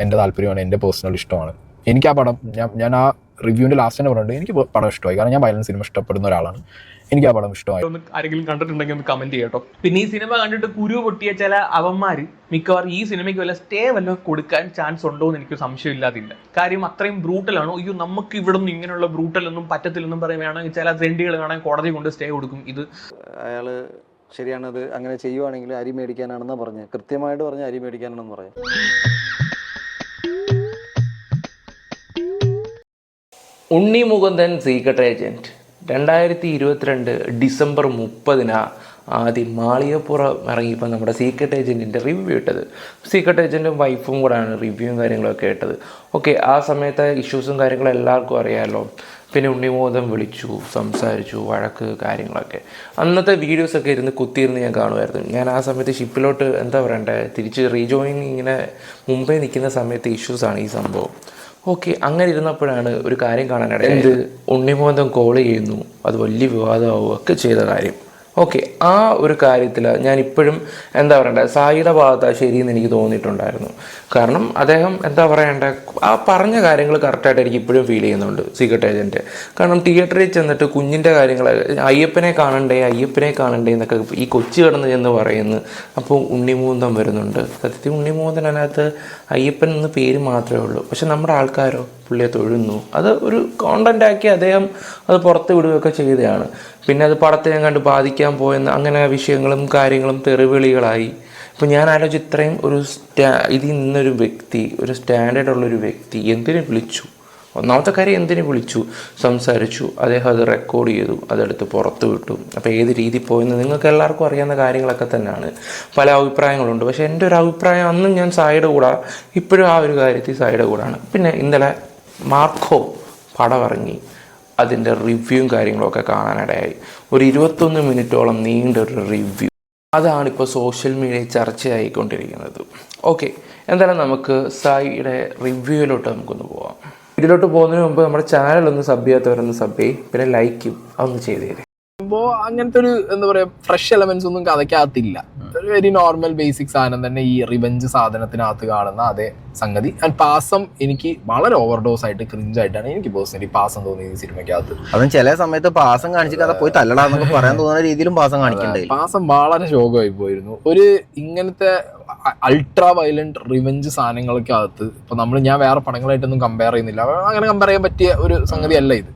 എൻ്റെ താല്പര്യമാണ്, എൻ്റെ പേഴ്സണൽ ഇഷ്ടമാണ്. എനിക്ക് ആ പടം ഞാൻ ആ റിവ്യൂവിൻ്റെ ലാസ്റ്റ് തന്നെ പറഞ്ഞിട്ടുണ്ട്, എനിക്ക് പടം ഇഷ്ടമായി. കാരണം ഞാൻ വയലൻസ് സിനിമ ഇഷ്ടപ്പെടുന്ന ഒരാളാണ്. എനിക്ക് ആ പടം ഇഷ്ടമായി. ഒന്ന് ആരെങ്കിലും കണ്ടിട്ടുണ്ടെങ്കിൽ ഒന്ന് കമന്റ് ചെയ്യട്ടോ. പിന്നെ ഈ സിനിമ കണ്ടിട്ട് കുരു പൊട്ടിയ ചില അവന്മാര് മിക്കവാറും ഈ സിനിമയ്ക്ക് വല്ല സ്റ്റേ വല്ലതും കൊടുക്കാൻ ചാൻസ് ഉണ്ടോ എന്ന് എനിക്ക് സംശയമില്ലാതില്ല. കാര്യം അത്രയും ബ്രൂട്ടലാണ്. അയ്യോ നമുക്ക് ഇവിടെ നിന്ന് ഇങ്ങനെയുള്ള ബ്രൂട്ടലൊന്നും പറ്റത്തില്ലെന്നും പറയുകയാണെങ്കിൽ ചില ട്രെൻഡുകൾ കാണാൻ കോടതി കൊണ്ട് സ്റ്റേ കൊടുക്കും. ഇത് അയാള് ശരിയാണത്, അങ്ങനെ ചെയ്യുവാണെങ്കിൽ അരി മേടിക്കാനാണെന്നാണ് പറഞ്ഞത്. കൃത്യമായിട്ട് പറഞ്ഞ അരി മേടിക്കാനാണെന്ന് പറയാം. Unni Mukundan secret agent 2022 December 30 ആദ്യം മാളികപ്പുറം ഇറങ്ങിയപ്പോൾ നമ്മുടെ സീക്രട്ട് ഏജൻറ്റിൻ്റെ റിവ്യൂ ഇട്ടത്. സീക്രട്ട് ഏജൻറ്റും വൈഫും കൂടെയാണ് റിവ്യൂവും കാര്യങ്ങളൊക്കെ ഇട്ടത്. ഓക്കെ, ആ സമയത്തെ ഇഷ്യൂസും കാര്യങ്ങളും എല്ലാവർക്കും അറിയാമല്ലോ. പിന്നെ ഉണ്ണി മുകുന്ദൻ വിളിച്ചു, സംസാരിച്ചു, വഴക്ക് കാര്യങ്ങളൊക്കെ. അന്നത്തെ വീഡിയോസൊക്കെ ഇരുന്ന് കുത്തിയിരുന്ന് ഞാൻ കാണുമായിരുന്നു. ഞാൻ ആ സമയത്ത് ഷിപ്പിലോട്ട് എന്താ പറയണ്ടേ, തിരിച്ച് റീജോയിൻ ഇങ്ങനെ മുമ്പേ നിൽക്കുന്ന സമയത്ത് ഇഷ്യൂസാണ് ഈ സംഭവം. ഓക്കെ, അങ്ങനെ ഇരുന്നപ്പോഴാണ് ഒരു കാര്യം കാണാനിടയിൽ ഉണ്ണി മുകുന്ദൻ കോൾ ചെയ്യുന്നു, അത് വലിയ വിവാദമാവുകയൊക്കെ ചെയ്ത കാര്യം. ഓക്കെ, ആ ഒരു കാര്യത്തിൽ ഞാൻ ഇപ്പോഴും എന്താ പറയണ്ടേ, സായിയുടെ ഭാഗത്താണ് ശരിയെന്ന് എനിക്ക് തോന്നിയിട്ടുണ്ടായിരുന്നു. കാരണം അദ്ദേഹം എന്താ പറയണ്ടേ, ആ പറഞ്ഞ കാര്യങ്ങൾ കറക്റ്റായിട്ട് എനിക്ക് ഇപ്പോഴും ഫീൽ ചെയ്യുന്നുണ്ട് സീക്രട്ട് ഏജൻറ്റ്. കാരണം തിയേറ്ററിൽ ചെന്നിട്ട് കുഞ്ഞിൻ്റെ കാര്യങ്ങൾ, അയ്യപ്പനെ കാണണ്ടേ എന്നൊക്കെ ഈ കൊച്ചു കിടന്ന് ചെന്ന് പറയുന്നു. അപ്പോൾ ഉണ്ണി മുകുന്ദൻ വരുന്നുണ്ട്. സത്യത്തിൽ ഉണ്ണി മുകുന്ദൻ അതിനകത്ത് അയ്യപ്പൻ എന്ന പേര് മാത്രമേ ഉള്ളൂ. പക്ഷെ നമ്മുടെ ആൾക്കാരോ പുള്ളിയെ തൊഴുന്നു. അത് ഒരു കോണ്ടൻ്റാക്കി അദ്ദേഹം അത് പുറത്ത് വിടുകയൊക്കെ ചെയ്തതാണ്. പിന്നെ അത് പടത്തെ ഞാൻ കണ്ട് ബാധിക്കാൻ പോയെന്ന് അങ്ങനെ വിഷയങ്ങളും കാര്യങ്ങളും തെറിവിളികളായി. ഇപ്പോൾ ഞാൻ ആലോചിച്ച് ഇത്രയും ഒരു ഇതിൽ നിന്നൊരു വ്യക്തി, ഒരു സ്റ്റാൻഡേർഡ് ഉള്ളൊരു വ്യക്തി എന്തിനു വിളിച്ചു? ഒന്നാമത്തെ കാര്യം എന്തിനു വിളിച്ചു, സംസാരിച്ചു, അദ്ദേഹം അത് റെക്കോർഡ് ചെയ്തു, അതെടുത്ത് പുറത്ത് വിട്ടു. അപ്പോൾ ഏത് രീതി പോയെന്ന് നിങ്ങൾക്ക് എല്ലാവർക്കും അറിയാവുന്ന കാര്യങ്ങളൊക്കെ തന്നെയാണ്. പല അഭിപ്രായങ്ങളുണ്ട്. പക്ഷേ എൻ്റെ ഒരു അഭിപ്രായം, അന്നും ഞാൻ സായിയുടെ കൂടെ, ഇപ്പോഴും ആ ഒരു കാര്യത്തിൽ സായിയുടെ കൂടാണ്. പിന്നെ ഇന്നലെ മാർക്കോ പടം ഇറങ്ങി, അതിൻ്റെ റിവ്യൂവും കാര്യങ്ങളൊക്കെ കാണാനിടയായി. ഒരു 21 മിനിറ്റോളം നീണ്ടൊരു റിവ്യൂ. അതാണിപ്പോൾ സോഷ്യൽ മീഡിയയിൽ ചർച്ചയായിക്കൊണ്ടിരിക്കുന്നത്. ഓക്കെ, എന്തായാലും നമുക്ക് സായിയുടെ റിവ്യൂവിലോട്ട് നമുക്കൊന്ന് പോവാം. ഇതിലോട്ട് പോകുന്നതിന് മുമ്പ് നമ്മുടെ ചാനലൊന്ന് സബ് ചെയ്യാത്തവരൊന്ന് സബ് ചെയ്യും, പിന്നെ ലൈക്കും അതൊന്ന് ചെയ്ത് തരും. അപ്പോൾ അങ്ങനത്തെ ഒരു എന്താ പറയുക, ഫ്രഷ് എലമെന്റ്സ് ഒന്നും കഥയ്ക്കകത്തില്ല. ഒരു വെരി നോർമൽ ബേസിക് സാധനം തന്നെ ഈ റിവെഞ്ച് സാധനത്തിനകത്ത് കാണുന്ന അതേ സംഗതി. ആൻഡ് പാസം എനിക്ക് വളരെ ഓവർഡോസ് ആയിട്ട് ക്രിഞ്ചായിട്ടാണ് എനിക്ക് പേഴ്സണലി പാസം തോന്നിയത് ഈ സിനിമയ്ക്കകത്ത്. അതും ചില സമയത്ത് പാസം കാണിച്ച് കഥ പോയി തല്ലടാന്നൊക്കെ പറയാൻ തോന്നുന്ന രീതിയിലും പാസം കാണിക്കണ്ടായി. പാസം വളരെ ശോകമായി പോയിരുന്നു. ഒരു ഇങ്ങനത്തെ അൾട്രാ വയലന്റ് റിവെഞ്ച് സാധനങ്ങൾക്ക് അകത്ത് ഇപ്പൊ ഞാൻ വേറെ പടങ്ങളായിട്ടൊന്നും കമ്പയർ ചെയ്യുന്നില്ല. അങ്ങനെ കമ്പയർ ചെയ്യാൻ പറ്റിയ ഒരു സംഗതി അല്ല ഇത്.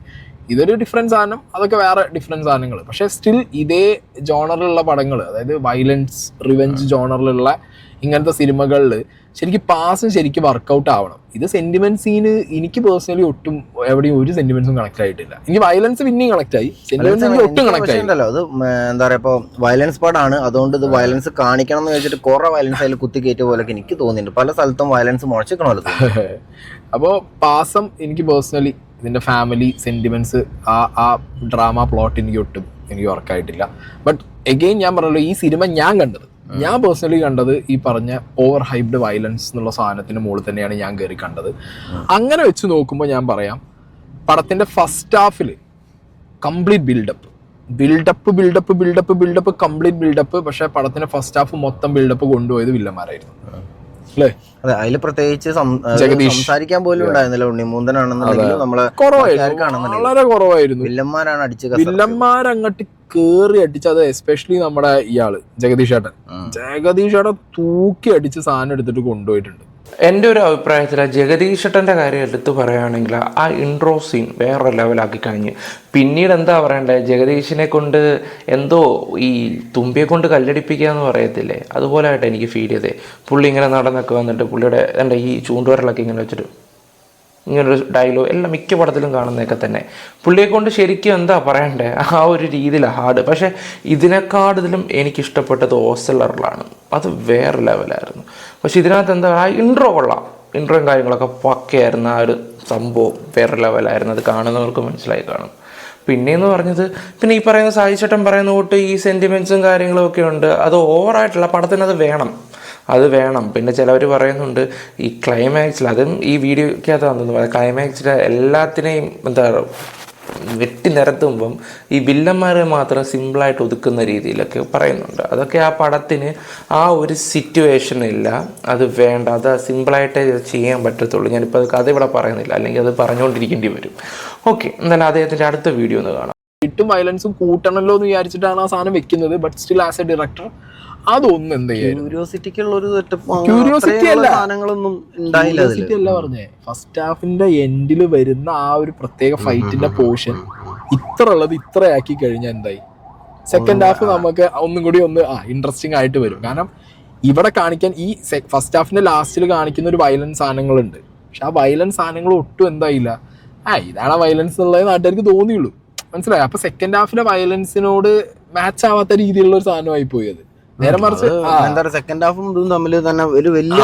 ഇതൊരു ഡിഫറെൻറ്റ് സാധനം, അതൊക്കെ വേറെ ഡിഫറെൻറ്റ് സാധനങ്ങൾ. പക്ഷേ സ്റ്റിൽ ഇതേ ജോണറിലുള്ള പടങ്ങൾ, അതായത് വയലൻസ് റിവെഞ്ച് ജോണറിലുള്ള ഇങ്ങനത്തെ സിനിമകളിൽ ശരിക്കും പാസും ശരിക്കും വർക്കൗട്ട് ആവണം. ഇത് സെന്റിമെന്റ് സീന് എനിക്ക് പേഴ്സണലി ഒട്ടും എവിടെയും ഒരു സെന്റിമെന്റ്സും കണക്ട് ആയിട്ടില്ല. എനിക്ക് വയലൻസ് പിന്നെയും കണക്ട് ആയി, സെന്റിമെന്റ്സ് ഒട്ടും കണക്ട് ആയില്ലല്ലോ. അത് എന്താ പറയാ, ഇപ്പോൾ വയലൻസ് പാടാണ്, അതുകൊണ്ട് ഇത് വയലൻസ് കാണിക്കണം എന്ന് വെച്ചിട്ട് കുറെ വയലൻസ് അതിൽ കുത്തിക്കയറ്റിയ പോലൊക്കെ എനിക്ക് തോന്നിയിട്ടുണ്ട്. പല സ്ഥലത്തും വയലൻസ് മുഴച്ചിക്കണമല്ലോ. അപ്പോൾ പാസം എനിക്ക് പേഴ്സണലി ഇതിന്റെ ഫാമിലി സെന്റിമെന്റ്സ്, ആ ഡ്രാമ പ്ലോട്ട് എനിക്ക് വർക്കായിട്ടില്ല. ബട്ട് എഗെയിൻ ഞാൻ പറഞ്ഞല്ലോ, ഈ സിനിമ ഞാൻ പേഴ്സണലി കണ്ടത് ഈ പറഞ്ഞ ഓവർ ഹൈപ്ഡ് വയലൻസ് എന്നുള്ള സാധനത്തിന് മുകളിൽ തന്നെയാണ് ഞാൻ കയറി കണ്ടത്. അങ്ങനെ വെച്ച് നോക്കുമ്പോൾ ഞാൻ പറയാം, പടത്തിന്റെ ഫസ്റ്റ് ഹാഫിൽ കംപ്ലീറ്റ് ബിൽഡപ്പ് കംപ്ലീറ്റ് ബിൽഡപ്പ്. പക്ഷെ പടത്തിന്റെ ഫസ്റ്റ് ഹാഫ് മൊത്തം ബിൽഡപ്പ് കൊണ്ടുപോയത് വില്ലന്മാരായിരുന്നു അല്ലേ? അതെ, അതിൽ പ്രത്യേകിച്ച് സംസാരിക്കാൻ പോലും ഉണ്ടായിരുന്നില്ല. ഉണ്ണി മുകുന്ദനാണെന്നുണ്ടെങ്കിലും നമ്മളെ വളരെ കുറവായിരുന്നു. വില്ലന്മാരാണ് അടിച്ച്, വില്ലന്മാരങ്ങോട്ട് കേറി അടിച്ച്. അത് എസ്പെഷ്യലി നമ്മുടെ ഇയാള് ജഗദീഷ് ഏട്ടൻ തൂക്കി അടിച്ച് സാധനം എടുത്തിട്ട് കൊണ്ടുപോയിട്ടുണ്ട്. എൻ്റെ ഒരു അഭിപ്രായത്തിൽ ജഗദീഷേട്ടൻ്റെ കാര്യം എടുത്ത് പറയുകയാണെങ്കിൽ ആ ഇൻട്രോ സീൻ വേറെ ലെവലാക്കി കഴിഞ്ഞ്. പിന്നീട് എന്താ പറയണ്ടേ, ജഗദീഷിനെ കൊണ്ട് എന്തോ ഈ തുമ്പിയെ കൊണ്ട് കല്ലടിപ്പിക്കുക എന്ന് പറയത്തില്ലേ, അതുപോലെ ആയിട്ട് എനിക്ക് ഫീൽ ചെയ്തേ. പുള്ളി ഇങ്ങനെ നടന്നൊക്കെ വന്നിട്ട് പുള്ളിയുടെ എൻ്റെ ഈ ചൂണ്ടുവരലൊക്കെ ഇങ്ങനെ വെച്ചിട്ട് ഇങ്ങനൊരു ഡയലോഗ് എല്ലാം മിക്ക പടത്തിലും കാണുന്നതൊക്കെ തന്നെ. പുള്ളിയെ കൊണ്ട് ശരിക്കും എന്താ പറയണ്ടേ, ആ ഒരു രീതിയിലാണ് ഹാർഡ്. പക്ഷേ ഇതിനെക്കാട്ടിലും എനിക്കിഷ്ടപ്പെട്ടത് ഓസലറിലാണ്. അത് വേറെ ലെവലായിരുന്നു. പക്ഷെ ഇതിനകത്ത് എന്താ, ആ ഇൻട്രോ കൊള്ളാം, ഇൻട്രോയും കാര്യങ്ങളൊക്കെ പക്കയായിരുന്നു. ആ ഒരു സംഭവം വേറെ ലെവലായിരുന്നു. അത് കാണുന്നവർക്ക് മനസ്സിലായി കാണും. പിന്നെയെന്ന് പറഞ്ഞത്, പിന്നെ ഈ പറയുന്ന സായി ചേട്ടൻ പറയുന്ന കൂട്ട് ഈ സെൻറ്റിമെൻറ്റ്സും കാര്യങ്ങളും ഒക്കെ ഉണ്ട്. അത് ഓവറായിട്ടുള്ള പടത്തിനത് വേണം. പിന്നെ ചിലവർ പറയുന്നുണ്ട് ഈ ക്ലൈമാക്സിൽ, അതും ഈ വീഡിയോക്കകത്ത് വന്നു, ക്ലൈമാക്സിൽ എല്ലാത്തിനെയും എന്താ വെട്ടി നിരത്തുമ്പം ഈ വില്ലന്മാരെ മാത്രം സിമ്പിളായിട്ട് ഒതുക്കുന്ന രീതിയിലൊക്കെ പറയുന്നുണ്ട്. അതൊക്കെ ആ പടത്തിന് ആ ഒരു സിറ്റുവേഷൻ ഇല്ല, അത് വേണ്ട, അത് സിമ്പിളായിട്ടേ ചെയ്യാൻ പറ്റത്തുള്ളൂ. ഞാനിപ്പോൾ അത് കഥ ഇവിടെ പറയുന്നില്ല, അല്ലെങ്കിൽ അത് പറഞ്ഞുകൊണ്ടിരിക്കേണ്ടി വരും. ഓക്കെ, എന്നാലും അദ്ദേഹത്തിൻ്റെ അടുത്ത വീഡിയോ ഒന്ന് കാണാം. ഇട്ടും വയലൻസും കൂട്ടണമല്ലോ എന്ന് വിചാരിച്ചിട്ടാണ് ആ സാധനം വെക്കുന്നത്. But still as A director അതൊന്നും എന്ത് ചെയ്യാൻ സാധനങ്ങളൊന്നും ഉണ്ടായില്ല. അല്ല പറഞ്ഞേ, ഫസ്റ്റ് ഹാഫിന്റെ എൻഡിൽ വരുന്ന ആ ഒരു പ്രത്യേക ഫൈറ്റിന്റെ പോർഷൻ ഇത്ര ഉള്ളത് ഇത്രയാക്കി കഴിഞ്ഞാൽ എന്തായി? സെക്കൻഡ് ഹാഫ് നമുക്ക് ഒന്നും കൂടി ഒന്ന് ഇൻട്രസ്റ്റിംഗ് ആയിട്ട് വരും. കാരണം ഇവിടെ കാണിക്കാൻ ഈ ഫസ്റ്റ് ഹാഫിന്റെ ലാസ്റ്റിൽ കാണിക്കുന്ന ഒരു വയലൻസ് സാധനങ്ങളുണ്ട്. പക്ഷെ ആ വയലൻസ് സാധനങ്ങൾ ഒട്ടും എന്തായില്ല, ഇതാണ് വയലൻസ് എന്നുള്ളത് നാട്ടുകാർക്ക് തോന്നിയുള്ളൂ. മനസ്സിലായി? അപ്പൊ സെക്കൻഡ് ഹാഫിലെ വയലൻസിനോട് മാച്ച് ആവാത്ത രീതിയിലുള്ള ഒരു സാധനമായി പോയി. അത് നേരെ മറിച്ച് എന്താ പറയുക, സെക്കൻഡ് ഹാഫും ഇതും തമ്മിൽ തന്നെ ഒരു വലിയ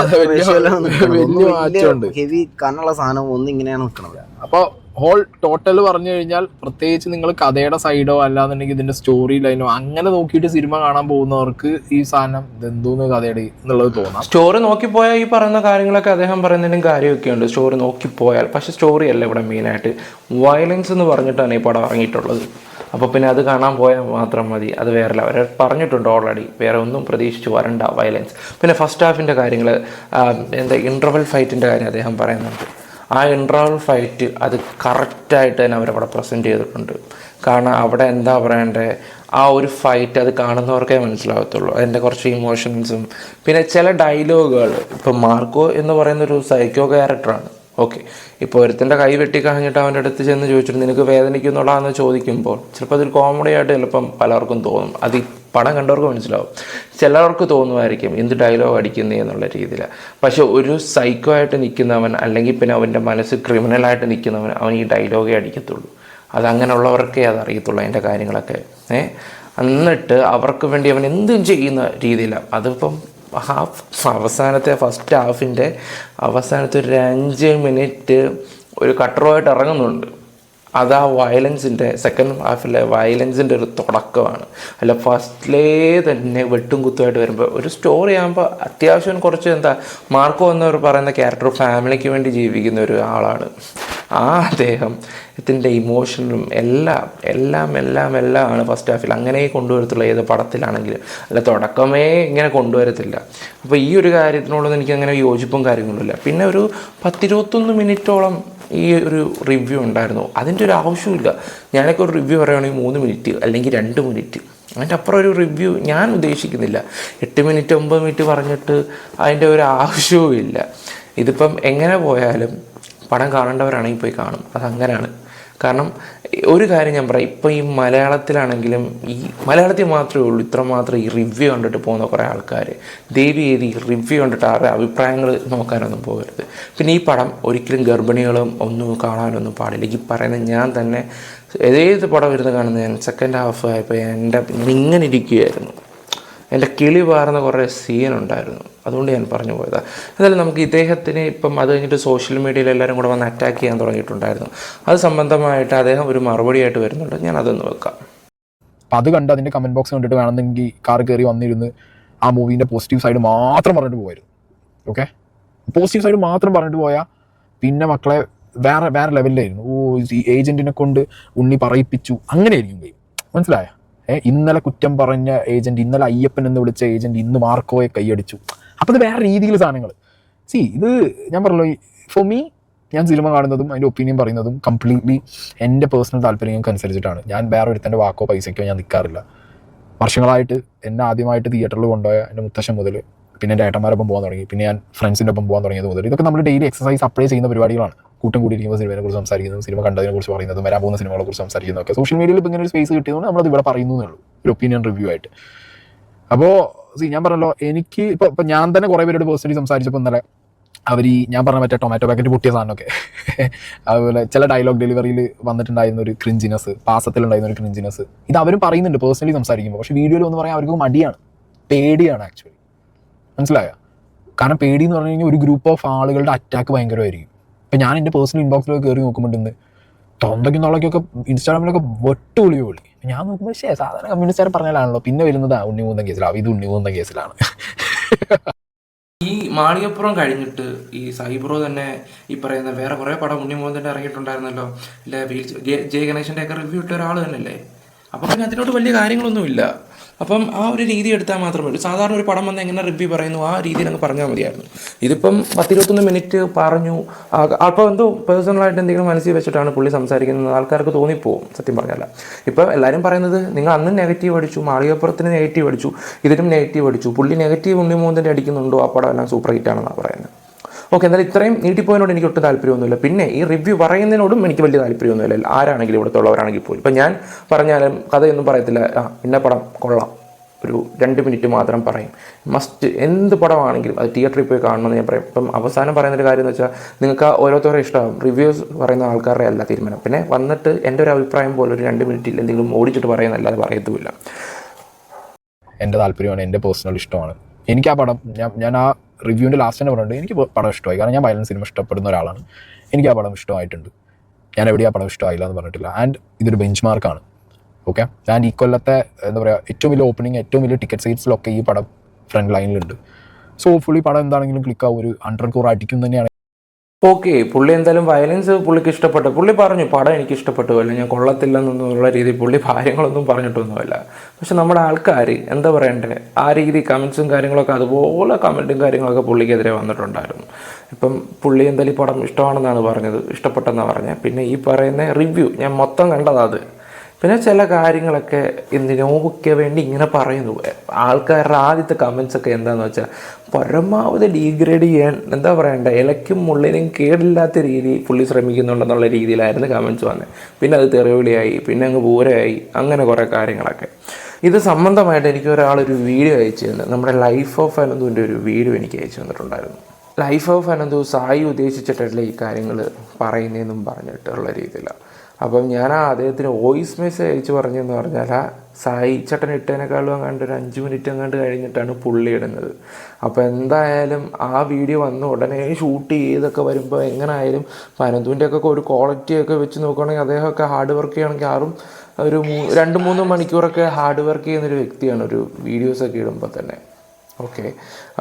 മാറ്റമുണ്ട്. ഹെവി കനുള്ള സാധനം ഒന്നും ഇങ്ങനെയാണ് നിൽക്കുന്നത്. അപ്പൊ ഹോൾ ടോട്ടൽ പറഞ്ഞു കഴിഞ്ഞാൽ, പ്രത്യേകിച്ച് നിങ്ങൾ കഥയുടെ സൈഡോ അല്ലാന്നുണ്ടെങ്കിൽ ഇതിന്റെ സ്റ്റോറി ലൈനോ അങ്ങനെ നോക്കിയിട്ട് സിനിമ കാണാൻ പോകുന്നവർക്ക് ഈ സാധനം ഇതെന്തോന്ന് കഥയുടെ എന്നുള്ളത് തോന്നാം. സ്റ്റോറി നോക്കിപ്പോയാൽ ഈ പറയുന്ന കാര്യങ്ങളൊക്കെ അദ്ദേഹം പറയുന്നതിനും കാര്യമൊക്കെ ഉണ്ട്, സ്റ്റോറി നോക്കിപ്പോയാൽ. പക്ഷെ സ്റ്റോറി അല്ല ഇവിടെ മെയിനായിട്ട്, വയലൻസ് എന്ന് പറഞ്ഞിട്ടാണ് ഈ പടം ഇറങ്ങിയിട്ടുള്ളത്. അപ്പോൾ പിന്നെ അത് കാണാൻ പോയാൽ മാത്രം മതി, അത് വേറെ അവർ പറഞ്ഞിട്ടുണ്ട് ഓൾറെഡി, വേറെ ഒന്നും പ്രതീക്ഷിച്ച് വരണ്ട വയലൻസ്. പിന്നെ ഫസ്റ്റ് ഹാഫിൻ്റെ കാര്യങ്ങൾ, എന്താ ഇൻ്റർവൽ ഫൈറ്റിൻ്റെ കാര്യം അദ്ദേഹം പറയുന്നുണ്ട്. ആ ഇൻ്റർവൽ ഫൈറ്റ് അത് കറക്റ്റായിട്ട് തന്നെ അവരവിടെ പ്രസൻറ്റ് ചെയ്തിട്ടുണ്ട്. കാരണം അവിടെ എന്താ പറയണ്ടേ, ആ ഒരു ഫൈറ്റ് അത് കാണുന്നവർക്കേ മനസ്സിലാകത്തുള്ളൂ. അതിൻ്റെ കുറച്ച് ഇമോഷൻസും പിന്നെ ചില ഡയലോഗുകൾ. ഇപ്പം മാർക്കോ എന്ന് പറയുന്നൊരു സൈക്കോ ക്യാരക്ടറാണ്. ഓക്കെ, ഇപ്പോൾ ഒരുത്തിൻ്റെ കൈ വെട്ടിക്കഴിഞ്ഞിട്ട് അവൻ്റെ അടുത്ത് ചെന്ന് ചോദിച്ചിട്ട് നിനക്ക് വേദനിക്കുന്നുള്ളതെന്ന് ചോദിക്കുമ്പോൾ ചിലപ്പോൾ അതൊരു കോമഡി ആയിട്ട് ചിലപ്പം പലർക്കും തോന്നും. അത് പടം കണ്ടവർക്ക് മനസ്സിലാവും. ചിലർക്ക് തോന്നുമായിരിക്കും എന്ത് ഡയലോഗ് അടിക്കുന്നേ എന്നുള്ള രീതിയിൽ. പക്ഷെ ഒരു സൈക്കോ ആയിട്ട് നിൽക്കുന്നവൻ, അല്ലെങ്കിൽ പിന്നെ അവൻ്റെ മനസ്സ് ക്രിമിനലായിട്ട് നിൽക്കുന്നവൻ, അവൻ ഈ ഡയലോഗേ അടിക്കത്തുള്ളൂ. അതങ്ങനെയുള്ളവർക്കേ അതറിയത്തുള്ളൂ അതിൻ്റെ കാര്യങ്ങളൊക്കെ. എന്നിട്ട് അവർക്ക് വേണ്ടി അവൻ എന്തും ചെയ്യുന്ന രീതിയിലാണ്. അതിപ്പം അവസാനത്തെ ഫസ്റ്റ് ഹാഫിൻ്റെ അവസാനത്തെ ഒരു 5 മിനിറ്റ് ഒരു കട്ടറുമായിട്ട് ഇറങ്ങുന്നുണ്ട്. അത് ആ വയലൻസിൻ്റെ സെക്കൻഡ് ഹാഫിലെ വയലൻസിൻ്റെ ഒരു തുടക്കമാണ്. അല്ല ഫസ്റ്റിലേ തന്നെ വെട്ടും കുത്തുമായിട്ട് വരുമ്പോൾ ഒരു സ്റ്റോറി ആകുമ്പോൾ അത്യാവശ്യം കുറച്ച് മാർക്കോ എന്നവർ പറയുന്ന ക്യാരക്ടർ ഫാമിലിക്ക് വേണ്ടി ജീവിക്കുന്ന ഒരു ആളാണ്. ആ അദ്ദേഹത്തിൻ്റെ ഇമോഷനും എല്ലാം ആണ് ഫസ്റ്റ് ഹാഫിൽ. അങ്ങനെ കൊണ്ടുവരത്തുള്ളൂ ഏത് പടത്തിലാണെങ്കിലും. അല്ല തുടക്കമേ ഇങ്ങനെ കൊണ്ടുവരത്തില്ല. അപ്പോൾ ഈ ഒരു കാര്യത്തിനോടൊന്നും എനിക്ക് അങ്ങനെ യോജിപ്പും കാര്യങ്ങളില്ല. പിന്നെ ഒരു 10-21 മിനിറ്റോളം ഈ ഒരു റിവ്യൂ ഉണ്ടായിരുന്നു. അതിൻ്റെ ഒരു ആവശ്യമില്ല. ഞാനൊക്കെ ഒരു റിവ്യൂ പറയുകയാണെങ്കിൽ 3 മിനിറ്റ് അല്ലെങ്കിൽ 2 മിനിറ്റ്, അതിൻ്റെ അപ്പുറം ഒരു റിവ്യൂ ഞാൻ ഉദ്ദേശിക്കുന്നില്ല. 8 മിനിറ്റ് 9 മിനിറ്റ് പറഞ്ഞിട്ട് അതിൻ്റെ ഒരു ആവശ്യവും ഇല്ല. ഇതിപ്പം എങ്ങനെ പോയാലും പടം കാണേണ്ടവരാണെങ്കിൽ പോയി കാണും, അതങ്ങനെയാണ്. കാരണം ഒരു കാര്യം ഞാൻ പറയാം, ഇപ്പം ഈ മലയാളത്തിലാണെങ്കിലും ഈ മലയാളത്തിൽ മാത്രമേ ഉള്ളൂ ഇത്രമാത്രം ഈ റിവ്യൂ കണ്ടിട്ട് പോകുന്ന കുറേ ആൾക്കാർ. ദയവ് ചെയ്ത് ഈ റിവ്യൂ കണ്ടിട്ട് ആരുടെ അഭിപ്രായങ്ങൾ നോക്കാനൊന്നും പോകരുത്. പിന്നെ ഈ പടം ഒരിക്കലും ഗർഭിണികളും ഒന്നും കാണാനൊന്നും പാടില്ല. ഈ പറയുന്നത് ഞാൻ തന്നെ ഏത് പടം ഇരുന്ന് കാണുന്നത്, ഞാൻ സെക്കൻഡ് ഹാഫ് ആയപ്പോൾ ഇങ്ങനെ ഇരിക്കുകയായിരുന്നു. എൻ്റെ കിളി പാറുന്ന കുറേ സീനുണ്ടായിരുന്നു, അതുകൊണ്ട് ഞാൻ പറഞ്ഞു പോയതാണ്. എന്നാലും നമുക്ക് ഇദ്ദേഹത്തിന് ഇപ്പം അത് കഴിഞ്ഞിട്ട് സോഷ്യൽ മീഡിയയിൽ എല്ലാവരും കൂടെ വന്ന് അറ്റാക്ക് ചെയ്യാൻ തുടങ്ങിയിട്ടുണ്ടായിരുന്നു. അത് സംബന്ധമായിട്ട് അദ്ദേഹം ഒരു മറുപടിയായിട്ട് വരുന്നുണ്ട്, ഞാൻ അതൊന്ന് വെക്കാം. അപ്പം അത് കണ്ട് അതിൻ്റെ കമൻറ്റ് ബോക്സ് കണ്ടിട്ട് വേണമെന്നെങ്കിൽ കാർ കയറി വന്നിരുന്ന് ആ മൂവീൻ്റെ പോസിറ്റീവ് സൈഡ് മാത്രം പറഞ്ഞിട്ട് പോയിരുന്നു. ഓക്കെ, പോസിറ്റീവ് സൈഡ് മാത്രം പറഞ്ഞിട്ട് പോയാൽ പിന്നെ മക്കളെ വേറെ ലെവലിലായിരുന്നു. ഈ ഏജൻറ്റിനെ കൊണ്ട് ഉണ്ണി പറയിപ്പിച്ചു, അങ്ങനെയായിരിക്കും ഗെയിം. മനസ്സിലായ? ഇന്നലെ കുറ്റം പറഞ്ഞ ഏജന്റ്, ഇന്നലെ അയ്യപ്പൻ എന്ന് വിളിച്ച ഏജന്റ് ഇന്ന് മാർക്കോയെ കൈയടിച്ചു. അപ്പോൾ ഇത് വേറെ രീതിയിൽ സാധനങ്ങൾ. ഇത് ഞാൻ പറഞ്ഞല്ലോ, ഫോർ മീ ഞാൻ സിനിമ കാണുന്നതും അതിൻ്റെ ഒപ്പീനിയൻ പറയുന്നതും കംപ്ലീറ്റ്ലി എൻ്റെ പേഴ്സണൽ താല്പര്യങ്ങൾക്ക് അനുസരിച്ചിട്ടാണ്. ഞാൻ വേറെ ഒരുത്തൻ്റെ വാക്കോ പൈസയ്ക്കോ ഞാൻ നിൽക്കാറില്ല. വർഷങ്ങളായിട്ട് എന്നെ ആദ്യമായിട്ട് തിയേറ്ററിൽ കൊണ്ടുപോയ എൻ്റെ മുത്തശ്ശൻ മുതൽ, പിന്നെ എൻ്റെ ഏട്ടന്മാരൊപ്പം പോകാൻ തുടങ്ങി, പിന്നെ ഞാൻ ഫ്രണ്ട്സിൻ്റെ ഒപ്പം പോകാൻ തുടങ്ങിയത് മുതൽ, ഇതൊക്കെ നമ്മൾ ഡെയിലി എക്സസൈസ് അപ്ലൈ ചെയ്യുന്ന പരിപാടികളാണ്. കൂട്ടം കൂടിയിരിക്കുമ്പോൾ സിനിമയെ കുറിച്ച് സംസാരിക്കുന്നതും സിനിമ കണ്ടതിനെ കുറിച്ച് പറയുന്നതും വരാൻ പോകുന്ന സിനിമകളെ കുറിച്ച് സംസാരിക്കുന്നതൊക്കെ സോഷ്യൽ മീഡിയയിൽ ഇപ്പോൾ ഇങ്ങനെ ഒരു സ്പേസ് കിട്ടിയതുകൊണ്ട് നമ്മളത് ഇവിടെ പറയുന്നേ ഉള്ളൂ, ഒരു ഒപ്പീനിയൻ റിവ്യൂ ആയിട്ട്. അപ്പോൾ ഞാൻ പറഞ്ഞല്ലോ, എനിക്ക് ഇപ്പോൾ ഞാൻ തന്നെ കുറേ പേരോട് പേഴ്സണലി സംസാരിച്ചപ്പോൾ ഇന്നലെ അവർ ഞാൻ പറഞ്ഞ മറ്റേ ടൊമാറ്റോ പാക്കറ്റ് പൊട്ടിയ സാധനമൊക്കെ, അതുപോലെ ചില ഡയലോഗ് ഡെലിവറിയിൽ വന്നിട്ടുണ്ടായിരുന്ന ഒരു ക്രിഞ്ചിനെസ്, പാസത്തിലുണ്ടായിരുന്ന ഒരു ക്രിഞ്ചിനെസ്, ഇത് അവരും പറയുന്നുണ്ട് പേഴ്സണലി സംസാരിക്കുമ്പോൾ. പക്ഷേ വീഡിയോയിൽ ഒന്ന് പറയാൻ അവർക്ക് മടിയാണ്, പേടിയാണ് ആക്ച്വലി. മനസ്സിലായോ? കാരണം പേടി എന്ന് പറഞ്ഞു കഴിഞ്ഞാൽ ഒരു ഗ്രൂപ്പ് ഓഫ് ആളുകളുടെ അറ്റാക്ക് ഭയങ്കരമായിരിക്കും. ഇപ്പം ഞാൻ എൻ്റെ പേഴ്സണൽ ഇൻബോക്സിലൊക്കെ കയറി നോക്കുമ്പോണ്ട് തൊണ്ടയ്ക്കും തൊള്ളയ്ക്കൊക്കെ ഇൻസ്റ്റാഗ്രാമിലൊക്കെ വെട്ടുപൊളി പൊളി. ഞാൻ നോക്കുമ്പോൾ സാധാരണ കമ്മ്യൂണിസ്റ്റുകാരെ പറഞ്ഞാലാണല്ലോ പിന്നെ വരുന്നത് ഉണ്ണിമൂന്തൻ കേസിലാണ്, ഇത് ഉണ്ണിമൂന്തൻ കേസിലാണ്. ഈ മാളികപ്പുറം കഴിഞ്ഞിട്ട് ഈ സൈബ്രോ തന്നെ ഈ പറയുന്ന വേറെ കുറേ പടം ഉണ്ണിമോഹൻ്റെ ഇറങ്ങിയിട്ടുണ്ടായിരുന്നല്ലോ, അല്ലെ ജയ ഗണേശൻ്റെ ഒക്കെ റിവ്യൂ ഇട്ട ഒരാൾ തന്നെയല്ലേ. അപ്പം പിന്നെ അതിനോട് വലിയ കാര്യങ്ങളൊന്നുമില്ല. അപ്പം ആ ഒരു രീതി എടുത്താൽ മാത്രമേ ഉള്ളൂ. സാധാരണ ഒരു പടം വന്ന് എങ്ങനെ റിവ്യൂ പറയുന്നു ആ രീതിയിൽ അങ്ങ് പറഞ്ഞാൽ മതിയായിരുന്നു. ഇതിപ്പം 10-21 മിനിറ്റ് പറഞ്ഞു. അപ്പോൾ എന്തോ പേഴ്സണലായിട്ട് എന്തെങ്കിലും മനസ്സിൽ വെച്ചിട്ടാണ് പുള്ളി സംസാരിക്കുന്നത് ആൾക്കാർക്ക് തോന്നിപ്പോവും സത്യം പറഞ്ഞാൽ. ഇപ്പം എല്ലാവരും പറയുന്നത് നിങ്ങൾ അന്ന് നെഗറ്റീവ് അടിച്ചു, മാളികപ്പുറത്തിന് നെഗറ്റീവ് അടിച്ചു, ഇതിനും നെഗറ്റീവ് അടിച്ചു, പുള്ളി നെഗറ്റീവ് ഉണ്ണിമോഹൻ്റെ അടിക്കുന്നുണ്ടോ, ആ പടം എല്ലാം സൂപ്പർ ഹിറ്റ് ആണെന്നാണ് പറയുന്നത്. ഓക്കെ, എന്നാലും ഇത്രയും നീട്ടിപ്പോയതിനോട് എനിക്ക് ഒട്ടും താല്പര്യമൊന്നുമില്ല. പിന്നെ ഈ റിവ്യൂ പറയുന്നതിനോടും എനിക്ക് വലിയ താല്പര്യമൊന്നുമില്ല. ആരാണെങ്കിലും ഇവിടുത്തെ ഉള്ളവരാണെങ്കിൽ പോലും. ഇപ്പം ഞാൻ പറഞ്ഞാലും കഥയൊന്നും പറയത്തില്ല. ഇന്ന പടം കൊള്ളാം, ഒരു 2 മിനിറ്റ് മാത്രം പറയും. മസ്റ്റ് എന്ത് പടമാണെങ്കിലും അത് തിയേറ്ററിൽ പോയി കാണണമെന്ന് ഞാൻ പറയും. ഇപ്പം അവസാനം പറയുന്നൊരു കാര്യം എന്ന് വെച്ചാൽ നിങ്ങൾക്ക് ഓരോരുത്തരും ഇഷ്ടമാകും, റിവ്യൂസ് പറയുന്ന ആൾക്കാരുടെ അല്ല തീരുമാനം. പിന്നെ വന്നിട്ട് എൻ്റെ ഒരു അഭിപ്രായം പോലെ ഒരു 2 മിനിറ്റിൽ എന്തെങ്കിലും ഓടിച്ചിട്ട് പറയുന്നല്ലാതെ പറയത്തുമില്ല. എൻ്റെ താല്പര്യമാണ്, എൻ്റെ പേഴ്സണൽ ഇഷ്ടമാണ്. എനിക്ക് ആ പടം ഞാൻ ആ റിവ്യൂവിൻ്റെ ലാസ്റ്റ് തന്നെ പറഞ്ഞിട്ടുണ്ട്, എനിക്ക് പടം ഇഷ്ടമായി. കാരണം ഞാൻ വയലൻസ് സിനിമ ഇഷ്ടപ്പെടുന്ന ഒരാളാണ്. എനിക്ക് ആ പടം ഇഷ്ടമായിട്ടുണ്ട്. ഞാൻ എവിടെയും ആ പടം ഇഷ്ടമായില്ല എന്ന് പറഞ്ഞിട്ടില്ല. ആൻഡ് ഇതൊരു ബെഞ്ച് മാർക്കാണ്. ഓക്കെ, ആൻഡ് ഈ കൊല്ലത്തെ എന്താ പറയുക ഏറ്റവും വലിയ ഓപ്പണിങ്, ഏറ്റവും വലിയ ടിക്കറ്റ് സീറ്റ്സിലൊക്കെ ഈ പടം ഫ്രണ്ട് ലൈനിലുണ്ട്. സോ ഫുള്ളി പടം എന്താണെങ്കിലും ക്ലിക്കാവും, ഒരു 100 crore അടിക്കും തന്നെയാണ്. ഓക്കെ, പുള്ളി എന്തായാലും വയലൻസ് പുള്ളിക്ക് ഇഷ്ടപ്പെട്ടു. പുള്ളി പറഞ്ഞു പടം എനിക്ക് ഇഷ്ടപ്പെട്ടു, അല്ല ഞാൻ കൊള്ളത്തില്ലെന്നുള്ള രീതിയിൽ പുള്ളി കാര്യങ്ങളൊന്നും പറഞ്ഞിട്ടൊന്നുമില്ല. പക്ഷെ നമ്മുടെ ആൾക്കാർ എന്താ പറയണ്ടേ, ആ രീതി കമൻസും കാര്യങ്ങളൊക്കെ അതുപോലെ കമൻറ്റും കാര്യങ്ങളൊക്കെ പുള്ളിക്കെതിരെ വന്നിട്ടുണ്ടായിരുന്നു. ഇപ്പം പുള്ളി എന്തായാലും ഈ പടം ഇഷ്ടമാണെന്നാണ് പറഞ്ഞത്, ഇഷ്ടപ്പെട്ടെന്നാണ് പറഞ്ഞത്. പിന്നെ ഈ പറയുന്ന റിവ്യൂ ഞാൻ മൊത്തം കണ്ടതാണ് അത്. പിന്നെ ചില കാര്യങ്ങളൊക്കെ എന്തിനോക്കെ വേണ്ടി ഇങ്ങനെ പറയുന്നു. ആൾക്കാരുടെ ആദ്യത്തെ കമൻസൊക്കെ എന്താണെന്ന് വെച്ചാൽ പരമാവധി ഡീഗ്രേഡ് ചെയ്യാൻ എന്താ പറയണ്ടേ, ഇലയ്ക്കും മുള്ളിനും കേടില്ലാത്ത രീതി പുള്ളി ശ്രമിക്കുന്നുണ്ടെന്നുള്ള രീതിയിലായിരുന്നു കമൻസ് വന്നത്. പിന്നെ അത് തെറിവിളിയായി, പിന്നെ അങ്ങ് പൂരയായി, അങ്ങനെ കുറേ കാര്യങ്ങളൊക്കെ. ഇത് സംബന്ധമായിട്ട് എനിക്ക് ഒരാളൊരു വീഡിയോ അയച്ചു തന്നെ, നമ്മുടെ ലൈഫ് ഓഫ് അനന്തുവിൻ്റെ ഒരു വീഡിയോ എനിക്ക് അയച്ചു തന്നിട്ടുണ്ടായിരുന്നു. ലൈഫ് ഓഫ് അനന്തു സായി ഉദ്ദേശിച്ചിട്ടല്ല ഈ കാര്യങ്ങൾ പറയുന്നതെന്നും പറഞ്ഞിട്ടുള്ള രീതിയിലാണ്. അപ്പം ഞാൻ അദ്ദേഹത്തിന് വോയിസ് മെസ്സേജ് അയച്ചു പറഞ്ഞതെന്ന് പറഞ്ഞാൽ ആ സായി ചേട്ടൻ ഇട്ടതിനേക്കാളും അങ്ങാണ്ട് ഒരു 5 മിനിറ്റ് അങ്ങാണ്ട് കഴിഞ്ഞിട്ടാണ് പുള്ളി ഇടുന്നത്. അപ്പോൾ എന്തായാലും ആ വീഡിയോ വന്ന് ഉടനെ ഷൂട്ട് ചെയ്തൊക്കെ വരുമ്പോൾ എങ്ങനെയായാലും അനന്തുവിൻ്റെ ഒക്കെ ഒരു ക്വാളിറ്റിയൊക്കെ വെച്ച് നോക്കുകയാണെങ്കിൽ അദ്ദേഹമൊക്കെ ഹാർഡ് വർക്ക് ചെയ്യുകയാണെങ്കിൽ ആറും ഒരു 2-3 മണിക്കൂറൊക്കെ ഹാർഡ് വർക്ക് ചെയ്യുന്നൊരു വ്യക്തിയാണ് ഒരു വീഡിയോസൊക്കെ ഇടുമ്പോൾ തന്നെ. ഓക്കെ,